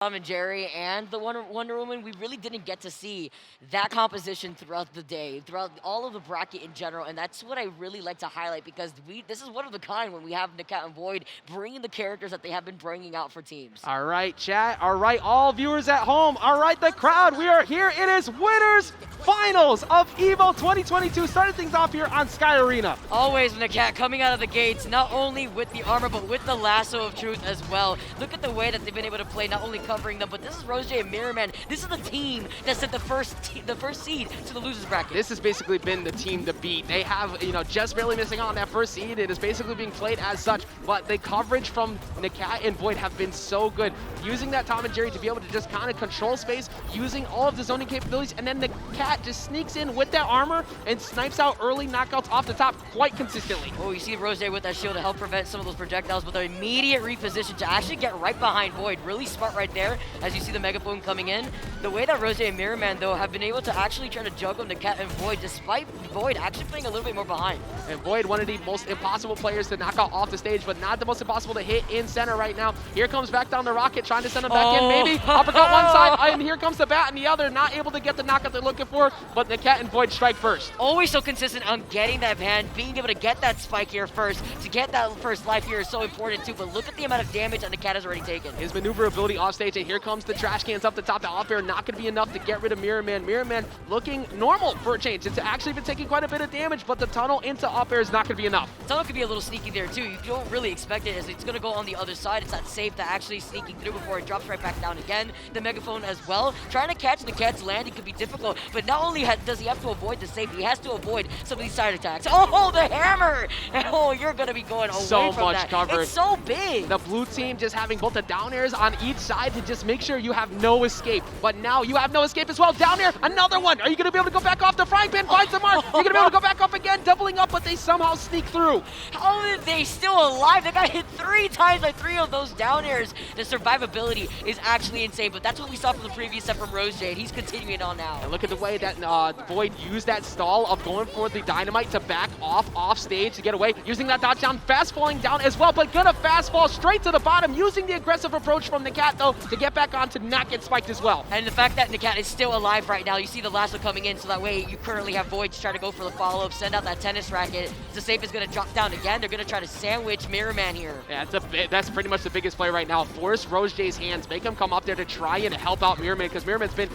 Tom and Jerry and the Wonder Woman, we really didn't get to see that composition throughout the day, throughout all of the bracket in general, and that's what I really like to highlight because this is one of the kind when we have NAKAT and VoiD bringing the characters that they have been bringing out for teams. All right, chat. All right, all viewers at home. All right, the crowd. We are here. It is winners finals of EVO 2022. Starting things off here on Sky Arena. Always NAKAT coming out of the gates, not only with the armor, but with the lasso of truth as well. Look at the way that they've been able to play, not only covering them, but this is RoseJ and mirrorman. This is the team that sent the first seed to the losers bracket. This has basically been the team to beat. They have, just barely missing out on that first seed. It is basically being played as such, but the coverage from NAKAT and VoiD have been so good. Using that Tom and Jerry to be able to just kind of control space, using all of the zoning capabilities, and then NAKAT just sneaks in with that armor and snipes out early knockouts off the top quite consistently. Oh, you see RoseJ with that shield to help prevent some of those projectiles, but the immediate reposition to actually get right behind VoiD. Really smart right there, as you see the megaphone coming in. The way that RoseJ and mirrorman, though, have been able to actually try to juggle NAKAT and VoiD, despite VoiD actually playing a little bit more behind. And VoiD, one of the most impossible players to knock out off the stage, but not the most impossible to hit in center right now. Here comes back down the rocket, trying to send him back in, maybe. Uppercut one side, and here comes the bat in the other, not able to get the knockout they're looking for, but NAKAT and VoiD strike first. Always so consistent on getting that ban, being able to get that spike here first, to get that first life here is so important too, but look at the amount of damage that NAKAT has already taken. His maneuverability off stage, and here comes the trash cans up the top. The off air not going to be enough to get rid of mirrorman. Mirrorman looking normal for a change. It's actually been taking quite a bit of damage, but the tunnel into up air is not going to be enough. Tunnel could be a little sneaky there too. You don't really expect it as it's going to go on the other side. It's not safe to actually sneaking through before it drops right back down again. The megaphone as well. Trying to catch NAKAT's landing could be difficult, but not only does he have to avoid the safe, he has to avoid some of these side attacks. Oh, the hammer! Oh, you're going to be going away so from much that. coverage. It's so big. The blue team just having both the down airs on each side to just make sure you have no escape. But now you have no escape as well. Down air, another one. Are you going to be able to go back off the frying pan? Find some mark. You're going to be able to go back up again, doubling up, but they somehow sneak through. How are they still alive? They got hit 3 times by 3 of those down airs. The survivability is actually insane, but that's what we saw from the previous set from RoseJ, and he's continuing on now. And look at the way that VoiD used that stall of going for the dynamite to back off stage to get away, using that dodge down, fast falling down as well, but gonna fast fall straight to the bottom, using the aggressive approach from NAKAT though to get back on to not get spiked as well. And the fact that NAKAT is still alive right now, you see the lasso coming in, so that way you currently have VoiD try to go for the follow-up, send out that tennis racket. The safe is gonna drop down again. They're gonna try to sandwich mirrorman here. Yeah, that's pretty much the biggest play right now. Force RoseJ's hands, make him come up there to try and help out mirrorman, because mirrorman's been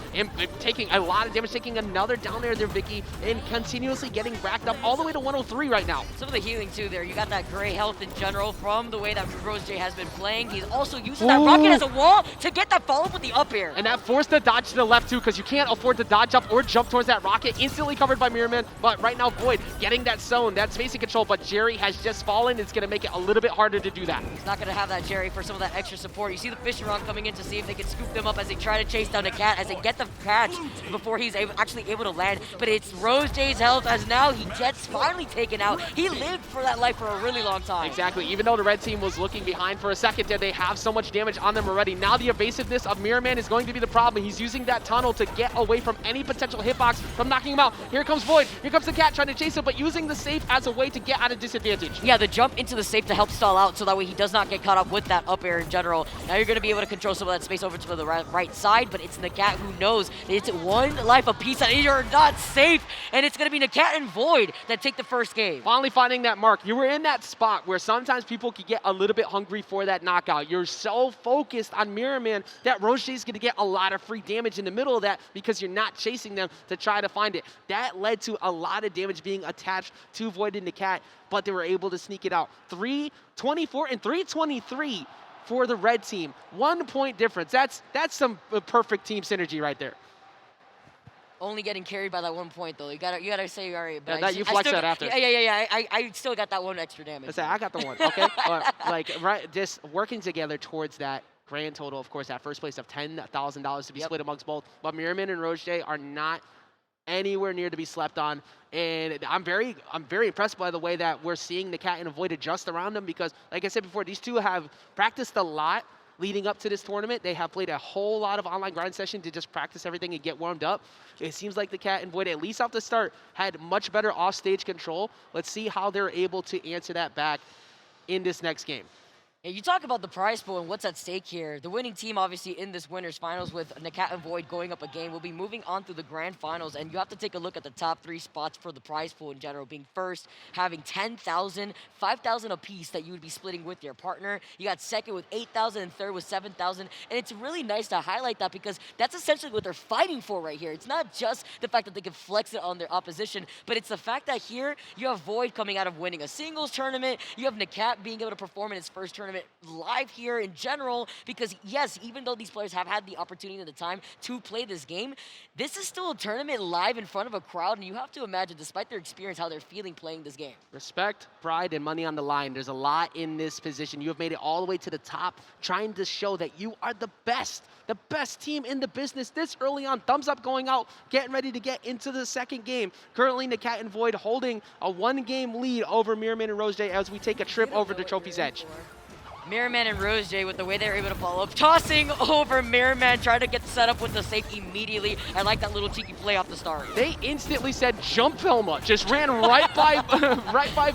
taking a lot of damage, taking another down there Vicky, and continuously getting racked up all the way to 103 right now. Some of the healing too there. You got that gray health in general from the way that RoseJ has been playing. He's also using that rocket as a wall to get that follow-up with the up air. And that forced the dodge to the left too, because you can't afford to dodge up or jump towards that rocket. Instantly covered by mirrorman, but right now VoiD getting that zone, that spacing control, but Jerry has just fallen. It's going to make it a little bit harder to do that. He's not going to have that Jerry for some of that extra support. You see the Fisher Run coming in to see if they can scoop them up as they try to chase down NAKAT, as they get the catch before he's actually able to land. But it's RoseJ's health, as now he gets finally taken out. He lived for that life for a really long time. Exactly. Even though the red team was looking behind for a second there, they have so much damage on them already. Now the evasiveness of mirrorman is going to be the problem. He's using that tunnel to get away from any potential hitbox from knocking him out. Here comes VoiD. Here comes the cat trying to chase him, but using the safe as a way to get out of disadvantage. Yeah, the jump into the safe to help stall out so that way he does not get caught up with that up air in general. Now you're going to be able to control some of that space over to the right side, but it's NAKAT who knows it's one life apiece and you're not safe, and it's going to be NAKAT and VoiD that take the first game. Finally finding that mark. You were in that spot where sometimes people could get a little bit hungry for that knockout. You're so focused on mirrorman that RoseJ is going to get a lot of free damage in the middle of that because you're not chasing them to try to find it. That led to a lot of damage being attached to VoiD and NAKAT, but they were able to sneak it out. 324 and 323 for the red team. 1 point difference. That's some perfect team synergy right there. Only getting carried by that 1 point though. You gotta say all right. But yeah, you flex that after. Yeah. I still got that one extra damage. I got the one. Okay, right, just working together towards that grand total. Of course, that first place of $10,000 to be split amongst both. But mirrorman and RoseJ are not anywhere near to be slept on, and I'm very impressed by the way that we're seeing NAKAT and VoiD adjust around them, because like I said before, these two have practiced a lot leading up to this tournament. They have played a whole lot of online grind session to just practice everything and get warmed up. It seems like NAKAT and VoiD, at least off the start, had much better off-stage control. Let's see how they're able to answer that back in this next game. Yeah, you talk about the prize pool and what's at stake here. The winning team, obviously, in this winners finals with NAKAT and VoiD going up a game, will be moving on to the grand finals. And you have to take a look at the top 3 spots for the prize pool in general. Being first, having 10,000, 5,000 apiece that you would be splitting with your partner. You got second with 8,000 and third with 7,000. And it's really nice to highlight that because that's essentially what they're fighting for right here. It's not just the fact that they can flex it on their opposition, but it's the fact that here you have VoiD coming out of winning a singles tournament. You have NAKAT being able to perform in his first tournament live here in general, because yes, even though these players have had the opportunity and the time to play this game, this is still a tournament live in front of a crowd, and you have to imagine, despite their experience, how they're feeling playing this game. Respect, pride, and money on the line. There's a lot in this position. You have made it all the way to the top, trying to show that you are the best team in the business this early on. Thumbs up going out, getting ready to get into the second game. Currently, NAKAT and VoiD holding a 1-game lead over mirrorman and RoseJ as we take a trip over to Trophy's Edge. mirrorman and RoseJ, with the way they're able to follow up, tossing over mirrorman, trying to get set up with the safe immediately. I like that little cheeky play off the start. They instantly said jump Velma, just ran right by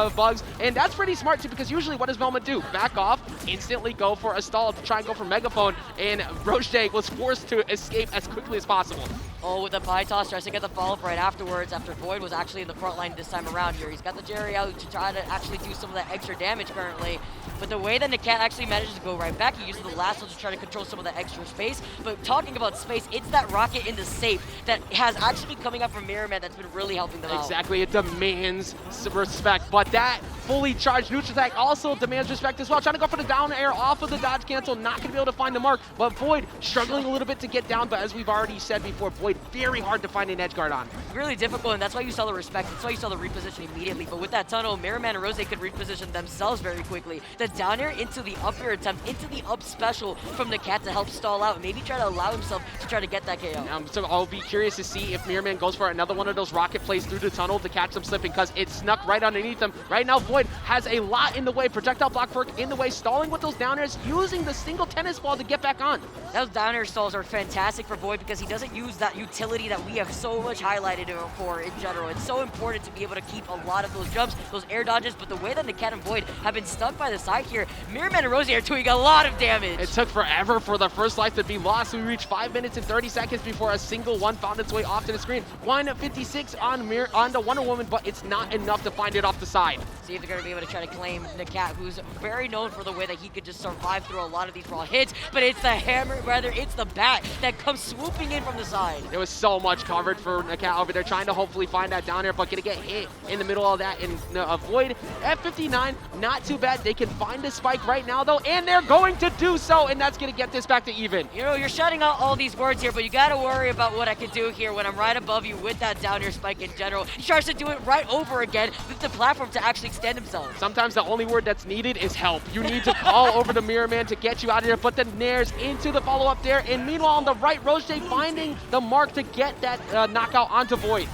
Bugs, and that's pretty smart too, because usually what does Velma do? Back off, instantly go for a stall to try and go for Megaphone, and RoseJ was forced to escape as quickly as possible. Oh, with the pie toss, tries to get the follow-up right afterwards after VoiD was actually in the front line this time around here. He's got the Jerry out to try to actually do some of that extra damage currently. But the way that NAKAT actually manages to go right back, he uses the lasso to try to control some of that extra space. But talking about space, it's that rocket in the safe that has actually been coming up from mirrorman that's been really helping them out. Exactly, it demands some respect, but that fully charged neutral attack also demands respect as well. Trying to go for the down air off of the dodge cancel, not going to be able to find the mark, but VoiD struggling a little bit to get down, but as we've already said before, VoiD very hard to find an edge guard on. Really difficult, and that's why you saw the respect. That's why you saw the reposition immediately. But with that tunnel, mirrorman and RoseJ could reposition themselves very quickly. The down air into the up air attempt, into the up special from NAKAT to help stall out, and maybe try to allow himself to try to get that KO. So I'll be curious to see if mirrorman goes for another one of those rocket plays through the tunnel to catch them slipping, because it snuck right underneath them. Right now, VoiD has a lot in the way. Projectile block work in the way, stalling with those down airs, using the single tennis ball to get back on. Those down air stalls are fantastic for VoiD because he doesn't use that utility that we have so much highlighted him for in general. It's so important to be able to keep a lot of those jumps, those air dodges, but the way that NAKAT and VoiD have been stuck by the side here, mirrorman and RoseJ are doing a lot of damage. It took forever for the first life to be lost. We reached 5 minutes and 30 seconds before a single one found its way off to the screen. 156 on the Wonder Woman, but it's not enough to find it off the side. See if they're going to be able to try to claim NAKAT, who's very known for the way that he could just survive through a lot of these raw hits, but it's the hammer, rather it's the bat that comes swooping in from the side. There was so much covered for NAKAT over there, trying to hopefully find that down air, but gonna get hit in the middle of that and avoid F59. Not too bad. They can find the spike right now though, and they're going to do so, and that's gonna get this back to even. You know, you're shutting out all these words here, but you gotta worry about what I can do here when I'm right above you with that down air spike in general. He tries to do it right over again with the platform to actually extend himself. Sometimes the only word that's needed is help. You need to call over the mirrorman to get you out of there, but the nairs into the follow-up there, and meanwhile on the right, RoseJ finding the mark to get that knockout onto VoiD.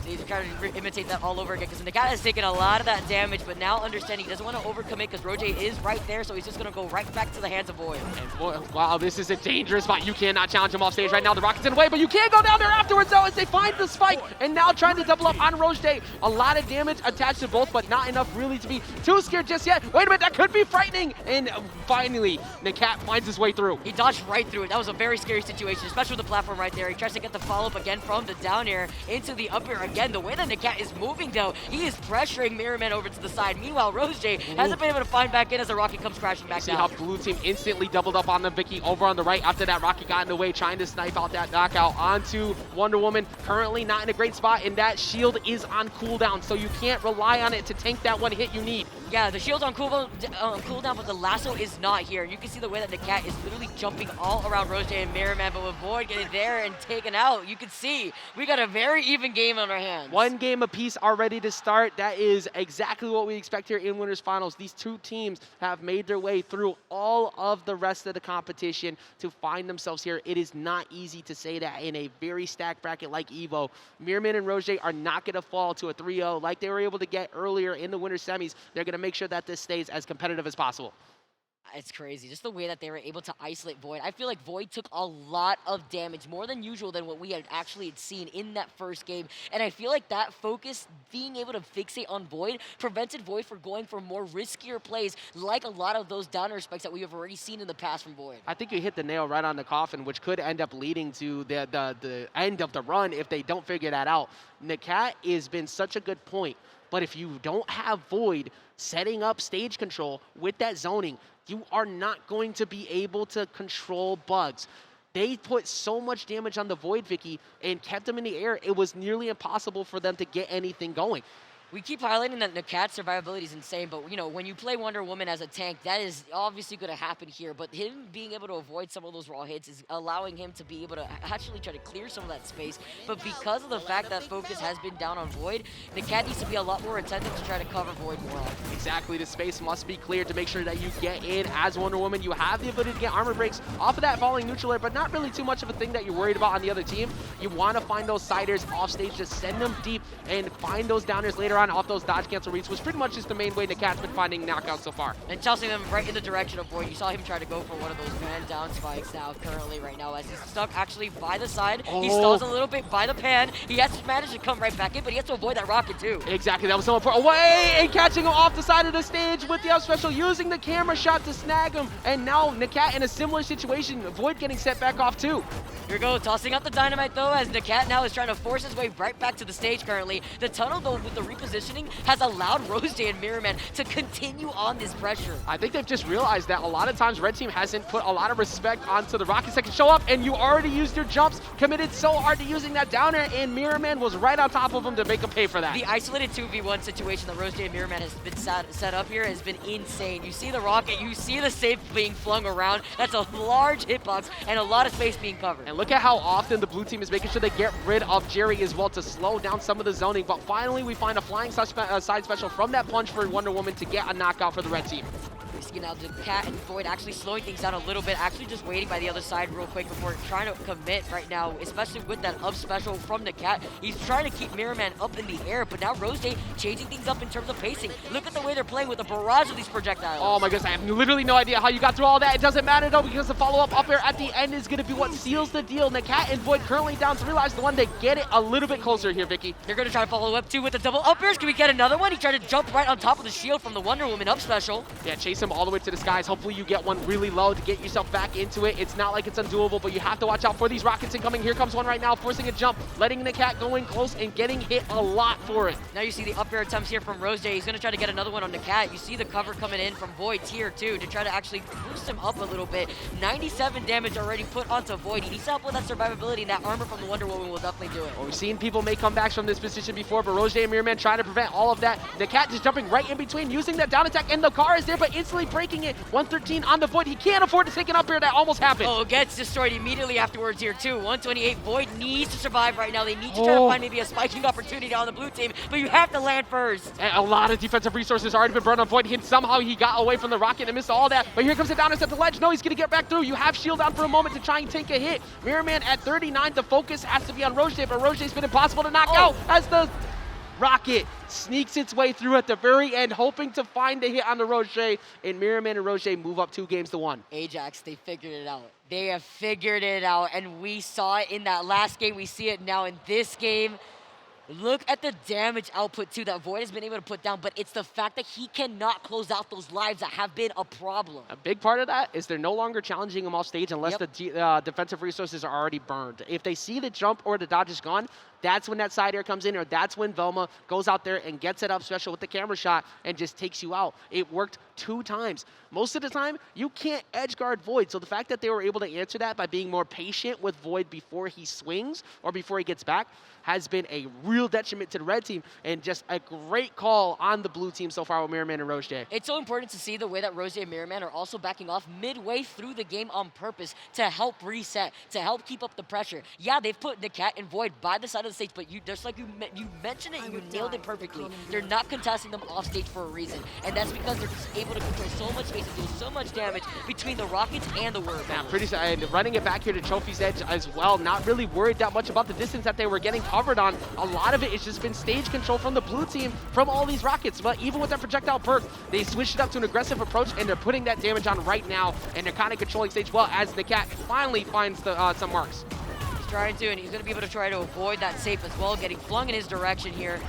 He's trying to imitate that all over again because NAKAT has taken a lot of that damage, but now understanding he doesn't want to overcommit because RoseJ is right there, so he's just going to go right back to the hands of VoiD. And wow, this is a dangerous spot. You cannot challenge him off stage right now. The rocket's in the way, but you can't go down there afterwards though as they find the spike, and now trying to double up on RoseJ. A lot of damage attached to both, but not enough really to be too scared just yet. Wait a minute, that could be frightening, and finally, NAKAT finds his way through. He dodged right through it. That was a very scary situation, especially with the platform right there. He tries to get the follow-up again from the down air into the up air again. The way that NAKAT is moving though, he is pressuring mirrorman over to the side. Meanwhile, RoseJ hasn't been able to find back in as the rocket comes crashing back See down. how blue team instantly doubled up on the Vicky over on the right after that rocket got in the way, trying to snipe out that knockout onto Wonder Woman. Currently not in a great spot, and that shield is on cooldown, so you can't rely on it to tank that one hit you need. Yeah, the shield's on cooldown, but the lasso is not here. You can see the way that NAKAT is literally jumping all around RoseJ and mirrorman, but with VoiD getting there and taken out, you can see we got a very even game on our hands. One game apiece already to start. That is exactly what we expect here in Winners Finals. These two teams have made their way through all of the rest of the competition to find themselves here. It is not easy to say that in a very stacked bracket like EVO. mirrorman and RoseJ are not going to fall to a 3-0 like they were able to get earlier in the Winners semis. They're going to make sure that this stays as competitive as possible. It's crazy, just the way that they were able to isolate VoiD. I feel like VoiD took a lot of damage, more than usual than what we had actually seen in that first game. And I feel like that focus, being able to fixate on VoiD, prevented VoiD from going for more riskier plays, like a lot of those down air spikes that we have already seen in the past from VoiD. I think you hit the nail right on the coffin, which could end up leading to the end of the run if they don't figure that out. NAKAT has been such a good point, but if you don't have VoiD setting up stage control with that zoning, you are not going to be able to control bugs. They put so much damage on the VoiD, Vicky, and kept them in the air. It was nearly impossible for them to get anything going. We keep highlighting that NAKAT's survivability is insane, but you know, when you play Wonder Woman as a tank, that is obviously going to happen here. But him being able to avoid some of those raw hits is allowing him to be able to actually try to clear some of that space. But because of the fact that focus has been down on VoiD, NAKAT needs to be a lot more attentive to try to cover VoiD more often. Exactly, the space must be cleared to make sure that you get in as Wonder Woman. You have the ability to get armor breaks off of that falling neutral air, but not really too much of a thing that you're worried about on the other team. You want to find those siders off stage, just send them deep and find those downers later on off those dodge cancel reads, which pretty much is the main way NAKAT's been finding knockouts so far. And tossing them right in the direction of VoiD. You saw him try to go for one of those man down spikes now, currently right now, as he's stuck actually by the side. He stalls a little bit by the pan. He has to manage to come right back in, but he has to avoid that rocket too. Exactly, that was so important. Away, and catching him off the side of the stage with the up special, using the camera shot to snag him. And now NAKAT in a similar situation, VoiD getting set back off too. Here we go, tossing out the dynamite though, as NAKAT now is trying to force his way right back to the stage currently. The tunnel though, with the repositioning, has allowed RoseJ and mirrorman to continue on this pressure. I think they've just realized that a lot of times Red Team hasn't put a lot of respect onto the rockets that can show up, and you already used your jumps, committed so hard to using that downer, and mirrorman was right on top of him to make him pay for that. The isolated 2v1 situation that RoseJ and mirrorman has been set up here has been insane. You see the rocket, you see the safe being flung around. That's a large hitbox and a lot of space being covered. And look at how often the blue team is making sure they get rid of Jerry as well to slow down some of the zoning, but finally we find a flying side special from that punch for Wonder Woman to get a knockout for the red team. We see now NAKAT and VoiD actually slowing things down a little bit, actually just waiting by the other side real quick before trying to commit right now, especially with that up special from NAKAT. He's trying to keep mirrorman up in the air, but now RoseJ changing things up in terms of pacing. Look at the way they're playing with a barrage of these projectiles. Oh my goodness, I have literally no idea how you got through all that. It doesn't matter though, because the follow-up up air at the end is going to be what seals the deal. NAKAT and VoiD currently down 3 lives to 1. They get it a little bit closer here, Vicky. They're going to try to follow up too with the double up airs. Can we get another one? He tried to jump right on top of the shield from the Wonder Woman up special. Yeah, chase him all the way to the skies. Hopefully you get one really low to get yourself back into it. It's not like it's undoable, but you have to watch out for these rockets incoming. Here comes one right now, forcing a jump, letting NAKAT go in close and getting hit a lot for it. Now you see the up air attempts here from RoseJ. He's going to try to get another one on NAKAT. You see the cover coming in from VoiD here too to try to actually boost him up a little bit. 97 damage already put onto VoiD. He needs to help with that survivability, and that armor from the Wonder Woman will definitely do it. Well, we've seen people make comebacks from this position before, but RoseJ and mirrorman trying to prevent all of that. NAKAT just jumping right in between, using that down attack, and the car is there, but instantly breaking it. 113 on the VoiD. He can't afford to take an up air. That almost happened. Oh, gets destroyed immediately afterwards here too. 128. VoiD needs to survive right now. They need to try to find maybe a spiking opportunity on the blue team, but you have to land first. And a lot of defensive resources already been burned on VoiD. Him somehow he got away from the rocket and missed all that. But here comes the downers at the ledge. No, he's gonna get back through. You have shield on for a moment to try and take a hit. Mirrorman at 39. The focus has to be on RoseJ, but RoseJ's been impossible to knock out as the rocket sneaks its way through at the very end, hoping to find a hit on the RoseJ, and mirrorman and RoseJ move up 2 games to 1. Ajax, they figured it out. They have figured it out, and we saw it in that last game. We see it now in this game. Look at the damage output too that VoiD has been able to put down, but it's the fact that he cannot close out those lives that have been a problem. A big part of that is they're no longer challenging him off stage unless the defensive resources are already burned. If they see the jump or the dodge is gone, that's when that side air comes in, or that's when Velma goes out there and gets it up special with the camera shot and just takes you out. It worked 2 times. Most of the time, you can't edge guard VoiD, so the fact that they were able to answer that by being more patient with VoiD before he swings or before he gets back has been a real detriment to the red team, and just a great call on the blue team so far with mirrorman and RoseJ. It's so important to see the way that RoseJ and mirrorman are also backing off midway through the game on purpose to help reset, to help keep up the pressure. Yeah, they've put NAKAT and VoiD by the side of the stage, but just like you mentioned it, you nailed it perfectly. They're not contesting them off stage for a reason, and that's because they're just able to control so much space and do so much damage between the rockets and the Whirlpool. Yeah, pretty sad. And running it back here to Trophy's Edge as well, not really worried that much about the distance that they were getting covered on. A lot lot of it has just been stage control from the blue team from all these rockets. But even with that projectile perk, they switched it up to an aggressive approach, and they're putting that damage on right now, and they're kind of controlling stage well as NAKAT finally finds some marks. He's trying to, and he's going to be able to try to avoid that safe as well, getting flung in his direction here.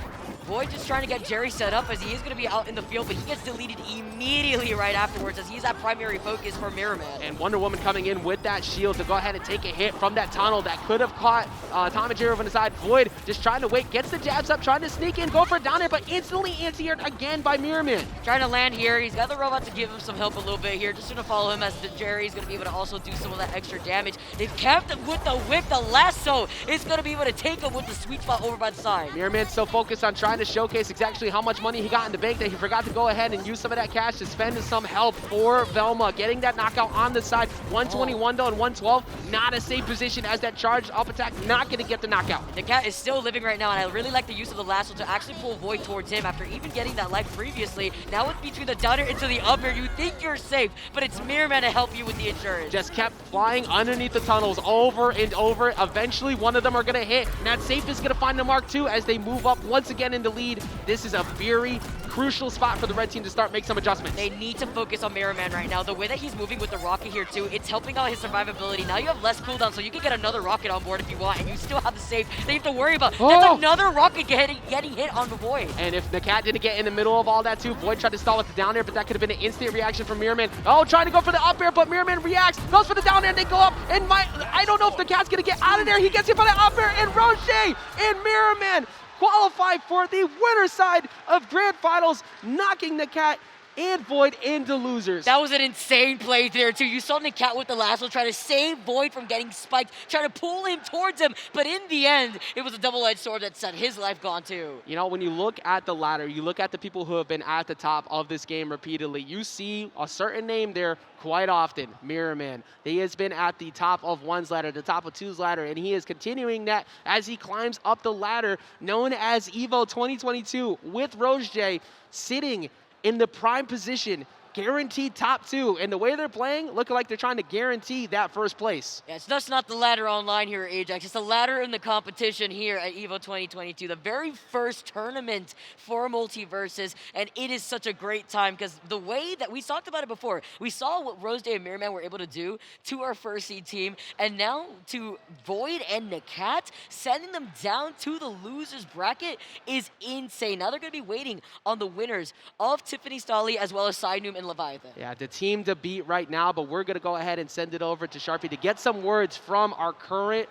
VoiD just trying to get Jerry set up as he is going to be out in the field, but he gets deleted immediately right afterwards as he's that primary focus for mirrorman. And Wonder Woman coming in with that shield to go ahead and take a hit from that tunnel that could have caught Tom and Jerry over the side. VoiD just trying to wait, gets the jabs up, trying to sneak in, go for it down there, but instantly anti-aired again by mirrorman. Trying to land here. He's got the robot to give him some help a little bit here. Just going to follow him as the Jerry's going to be able to also do some of that extra damage. They've kept him with the whip. The lasso is going to be able to take him with the sweet spot over by the side. Mirrorman's so focused on trying to showcase exactly how much money he got in the bank that he forgot to go ahead and use some of that cash to spend some help for Velma. Getting that knockout on the side. 121 though and 112. Not a safe position as that charged up attack not going to get the knockout. NAKAT is still living right now, and I really like the use of the lasso to actually pull VoiD towards him after even getting that life previously. Now it's between the downer into the up air. You think you're safe, but it's mirrorman to help you with the insurance. Just kept flying underneath the tunnels over and over. Eventually one of them are going to hit, and that safe is going to find the mark too as they move up once again in the lead. This is a very crucial spot for the red team to start make some adjustments. They need to focus on mirrorman right now. The way that he's moving with the rocket here too, it's helping out his survivability. Now you have less cooldown, so you can get another rocket on board if you want, and you still have the safe that you have to worry about. That's another rocket getting hit on the VoiD. And if NAKAT didn't get in the middle of all that too, VoiD tried to stall with the down air, but that could have been an instant reaction from mirrorman. Oh, trying to go for the up air, but mirrorman reacts, goes for the down air, and they go up, and I don't know if NAKAT's gonna get out of there. He gets hit by the up air, and RoseJ and mirrorman qualify for the winner side of Grand Finals, knocking NAKAT and VoiD into losers. That was an insane play there too. You saw NAKAT with the lasso try to save VoiD from getting spiked, try to pull him towards him, but in the end, it was a double-edged sword that set his life gone too. You know, when you look at the ladder, you look at the people who have been at the top of this game repeatedly, you see a certain name there quite often, mirrorman. He has been at the top of one's ladder, the top of two's ladder, and he is continuing that as he climbs up the ladder known as EVO 2022 with RoseJ sitting in the prime position, guaranteed top two. And the way they're playing, looking like they're trying to guarantee that first place. Yeah, it's just not the ladder online here at Ajax. It's the ladder in the competition here at EVO 2022, the very first tournament for Multiversus. And it is such a great time because the way that we talked about it before, we saw what RoseJ and mirrorman were able to do to our first seed team. And now to VoiD and NAKAT, sending them down to the losers bracket is insane. Now they're going to be waiting on the winners of Tiffany Stolly as well as Sidenoom and Leviathan. Yeah, the team to beat right now, but we're going to go ahead and send it over to Sharpie to get some words from our current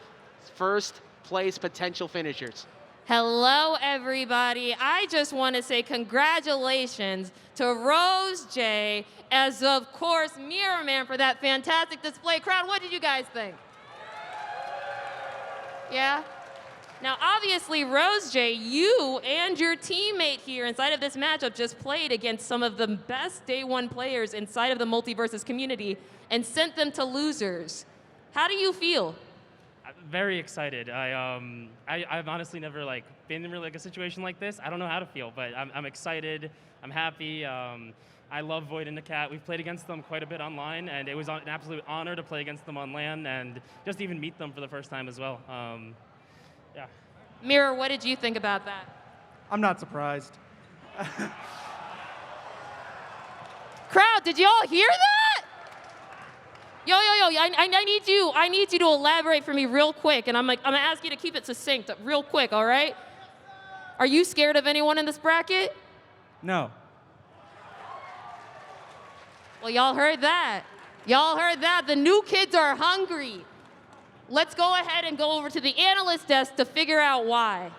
first place potential finishers. Hello, everybody. I just want to say congratulations to RoseJ, as of course, mirrorman for that fantastic display. Crowd, what did you guys think? Yeah? Now, obviously, RoseJ, you and your teammate here inside of this matchup just played against some of the best day one players inside of the Multiversus community and sent them to losers. How do you feel? Very excited. I've honestly never been in a situation like this. I don't know how to feel, but I'm excited. I'm happy. I love VoiD and NAKAT. We've played against them quite a bit online, and it was an absolute honor to play against them on LAN and just even meet them for the first time as well. Yeah. Mirror, what did you think about that? I'm not surprised. Crowd, did y'all hear that? Yo, I need you to elaborate for me real quick, and I'm gonna ask you to keep it succinct, real quick, all right? Are you scared of anyone in this bracket? No. Well, y'all heard that. Y'all heard that. The new kids are hungry. Let's go ahead and go over to the analyst desk to figure out why.